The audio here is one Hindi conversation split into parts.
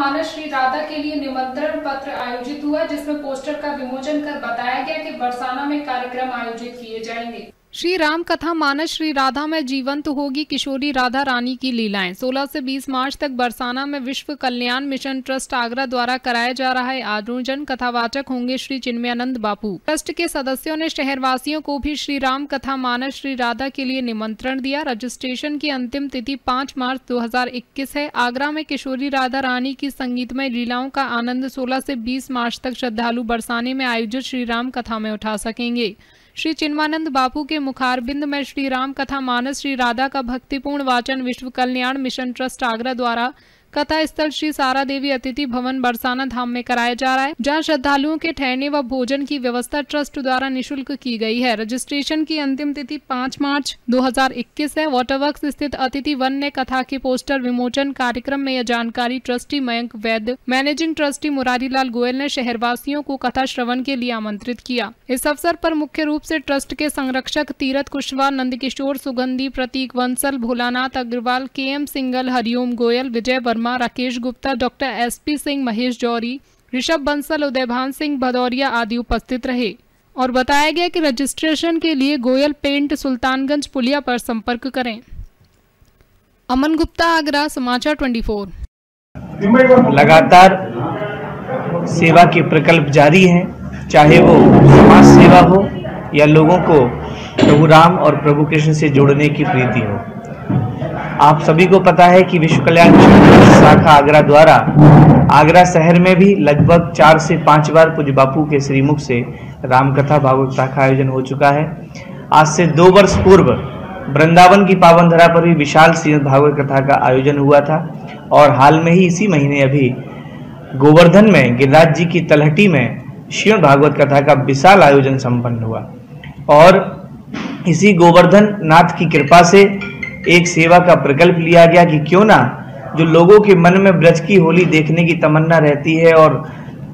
मानस श्री राधा के लिए निमंत्रण पत्र आयोजित हुआ, जिसमें पोस्टर का विमोचन कर बताया गया कि बरसाना में कार्यक्रम आयोजित किए जाएंगे। श्री राम कथा मानस श्री राधा में जीवंत होगी किशोरी राधा रानी की लीलाएं। 16 से 20 मार्च तक बरसाना में विश्व कल्याण मिशन ट्रस्ट आगरा द्वारा कराया जा रहा है आयोजन। कथावाचक होंगे श्री चिन्मयानंद बापू। ट्रस्ट के सदस्यों ने शहरवासियों को भी श्री राम कथा मानस श्री राधा के लिए निमंत्रण दिया। रजिस्ट्रेशन की अंतिम तिथि 5 मार्च 2021 है। आगरा में किशोरी राधा रानी की संगीतमय लीलाओं का आनंद 16 से 20 मार्च तक श्रद्धालु बरसाने में आयोजित श्री राम कथा में उठा सकेंगे। श्री चिन्मयानंद बापू के मुखारबिंद में श्री राम कथा मानस श्री राधा का भक्तिपूर्ण वाचन विश्व कल्याण मिशन ट्रस्ट आगरा द्वारा कथा स्थल श्री सारा देवी अतिथि भवन बरसाना धाम में कराया जा रहा है, जहां श्रद्धालुओं के ठहरने व भोजन की व्यवस्था ट्रस्ट द्वारा निःशुल्क की गई है। रजिस्ट्रेशन की अंतिम तिथि 5 मार्च 2021 है। वाटरवर्क्स स्थित अतिथि वन ने कथा के पोस्टर विमोचन कार्यक्रम में यह जानकारी ट्रस्टी मयंक वैद्य, मैनेजिंग ट्रस्टी मुरारीलाल गोयल ने शहरवासियों को कथा श्रवण के लिए आमंत्रित किया। इस अवसर पर मुख्य रूप से ट्रस्ट के संरक्षक तीरथ कुशवाहा, नंदकिशोर सुगंधी, प्रतीक वंसल, भोलानाथ अग्रवाल, KM सिंगल, हरिओम गोयल, विजय वर्मा, राकेश गुप्ता, डॉक्टर SP सिंह, महेश जौहरी, ऋषभ बंसल, उदयभान सिंह भदौरिया आदि उपस्थित रहे और बताया गया कि रजिस्ट्रेशन के लिए गोयल पेंट, सुल्तानगंज पुलिया पर संपर्क करें। अमन गुप्ता, आगरा, समाचार 24। लगातार सेवा के प्रकल्प जारी हैं, चाहे वो समाज सेवा हो या लोगों को प्रभु राम और प्रभु कृष्ण से जोड़ने की प्रीति हो। आप सभी को पता है कि विश्व कल्याण मिशन शाखा आगरा द्वारा आगरा शहर में भी लगभग 4 से 5 बार पूज्य बापू के श्रीमुख से रामकथा भागवत कथा का आयोजन हो चुका है। आज से 2 वर्ष पूर्व वृंदावन की पावन धरा पर भी विशाल श्रीमद् भागवत कथा का आयोजन हुआ था और हाल में ही इसी महीने अभी गोवर्धन में गिरिराज जी की तलहटी में श्रीमद् भागवत कथा का विशाल आयोजन संपन्न हुआ और इसी गोवर्धन नाथ की कृपा से एक सेवा का प्रकल्प लिया गया कि क्यों ना जो लोगों के मन में ब्रज की होली देखने की तमन्ना रहती है और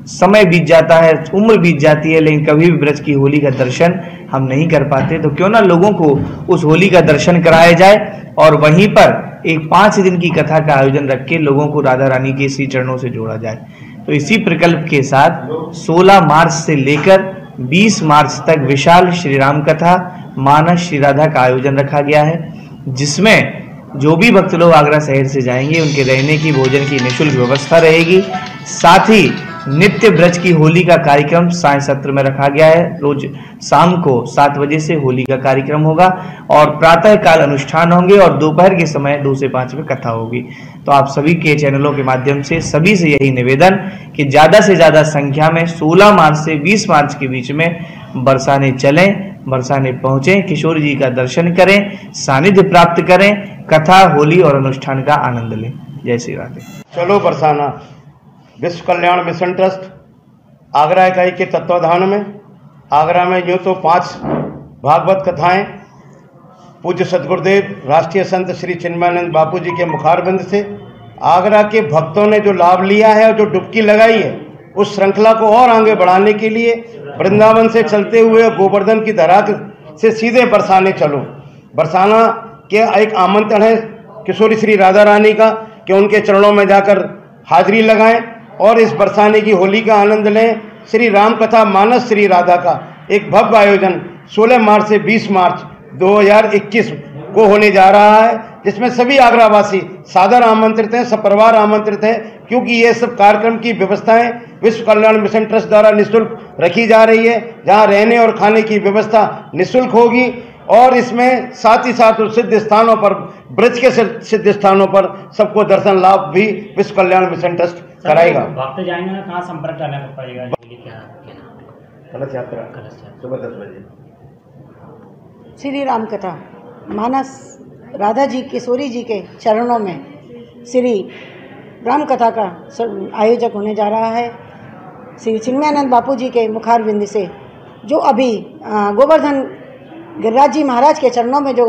समय बीत जाता है, उम्र बीत जाती है, लेकिन कभी भी ब्रज की होली का दर्शन हम नहीं कर पाते, तो क्यों ना लोगों को उस होली का दर्शन कराया जाए और वहीं पर एक 5 दिन की कथा का आयोजन रख के लोगों को राधा रानी के श्री चरणों से जोड़ा जाए। तो इसी प्रकल्प के साथ 16 मार्च से लेकर 20 मार्च तक विशाल श्री राम कथा मानस श्री राधा का आयोजन रखा गया है, जिसमें जो भी भक्त लोग आगरा शहर से जाएंगे उनके रहने की, भोजन की निःशुल्क व्यवस्था रहेगी। साथ ही नित्य ब्रज की होली का कार्यक्रम साय सत्र में रखा गया है। रोज शाम को 7 बजे से होली का कार्यक्रम होगा और प्रातः काल अनुष्ठान होंगे और दोपहर के समय 2 से 5 में कथा होगी। तो आप सभी के चैनलों के माध्यम से सभी से यही निवेदन कि ज्यादा से ज्यादा संख्या में 16 मार्च से 20 मार्च के बीच में बरसाने चलें, बरसाने पहुंचे, किशोर जी का दर्शन करें, सानिध्य प्राप्त करें, कथा, होली और अनुष्ठान का आनंद लें। जय श्री राधे। चलो बरसाना विश्व कल्याण मिशन ट्रस्ट आगरा इकाई के तत्वाधान में आगरा में यूँ तो 5 भागवत कथाएं पूज्य सदगुरुदेव राष्ट्रीय संत श्री चिन्मयानंद बापू जी के मुखारबिंद से आगरा के भक्तों ने जो लाभ लिया है और जो डुबकी लगाई है, उस श्रृंखला को और आगे बढ़ाने के लिए वृंदावन से चलते हुए गोवर्धन की धरा से सीधे बरसाने चलो। बरसाना के एक आमंत्रण है किशोरी श्री राधा रानी का कि उनके चरणों में जाकर हाजिरी लगाएं और इस बरसाने की होली का आनंद लें। श्री राम कथा मानस श्री राधा का एक भव्य आयोजन 16 मार्च से 20 मार्च 2021 को होने जा रहा है, जिसमें सभी आगरावासी सादर आमंत्रित हैं, सपरिवार आमंत्रित हैं, क्योंकि ये सब कार्यक्रम की व्यवस्थाएं विश्व कल्याण मिशन ट्रस्ट द्वारा निःशुल्क रखी जा रही है, जहां रहने और खाने की व्यवस्था निःशुल्क होगी और इसमें साथ ही साथ सिद्ध स्थानों पर, ब्रज के सिद्ध स्थानों पर सबको दर्शन लाभ भी विश्व कल्याण मिशन ट्रस्ट कराएगा। भक्त जाएंगे ना, कहाँ संपर्क करना पड़ेगा? कलश यात्रा सुबह 10 बजे। श्री राम कथा मानस राधा जी किशोरी जी के चरणों में श्री राम कथा का आयोजक होने जा रहा है। श्री चिन्मयानंद बापू जी के मुखारबिंद से जो अभी गोवर्धन गिरिराज जी महाराज के चरणों में जो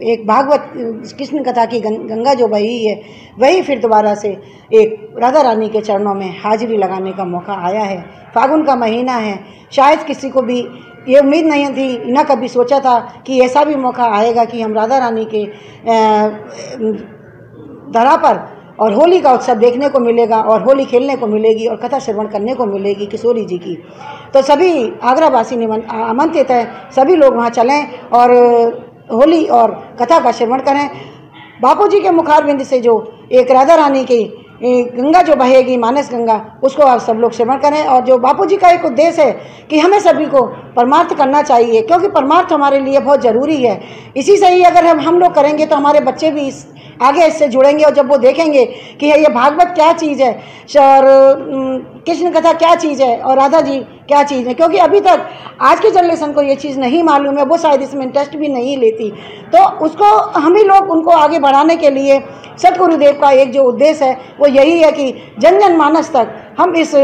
एक भागवत कृष्ण कथा की गंगा जो बही है, वही फिर दोबारा से एक राधा रानी के चरणों में हाजिरी लगाने का मौका आया है। फागुन का महीना है, शायद किसी को भी ये उम्मीद नहीं थी, न कभी सोचा था कि ऐसा भी मौका आएगा कि हम राधा रानी के धरा पर और होली का उत्सव देखने को मिलेगा और होली खेलने को मिलेगी और कथा श्रवण करने को मिलेगी किशोरी जी की। तो सभी आगरावासी आमंत्रित है, सभी लोग वहाँ चलें और होली और कथा का श्रवण करें। बापू जी के मुखारबिंद से जो एक राधा रानी की गंगा जो बहेगी, मानस गंगा, उसको आप सब लोग श्रवण करें। और जो बापू जी का एक उद्देश्य है कि हमें सभी को परमार्थ करना चाहिए, क्योंकि परमार्थ हमारे लिए बहुत ज़रूरी है। इसी से ही अगर हम लोग करेंगे तो हमारे बच्चे भी आगे इससे जुड़ेंगे और जब वो देखेंगे कि ये भागवत क्या चीज़ है और कृष्ण कथा क्या चीज़ है और राधा जी क्या चीज़ है, क्योंकि अभी तक आज की जनरेशन को ये चीज़ नहीं मालूम है, वो शायद इसमें इंटरेस्ट भी नहीं लेती। तो उसको हम ही लोग उनको आगे बढ़ाने के लिए सतगुरुदेव का एक जो उद्देश्य है वो यही है कि जन जन मानस तक हम इस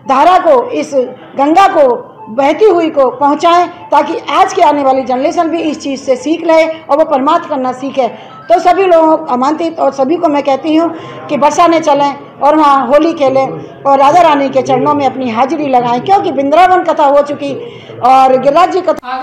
धारा को, इस गंगा को, बहती हुई को पहुंचाएं, ताकि आज के आने वाली जनरेशन भी इस चीज़ से सीख ले और वो परमार्थ करना सीखे। तो सभी लोगों को आमंत्रित और सभी को मैं कहती हूँ कि बरसाने चलें और वहाँ होली खेलें और राधा रानी के चरणों में अपनी हाजिरी लगाएं, क्योंकि वृंदावन कथा हो चुकी और गिरिराज जी कथा।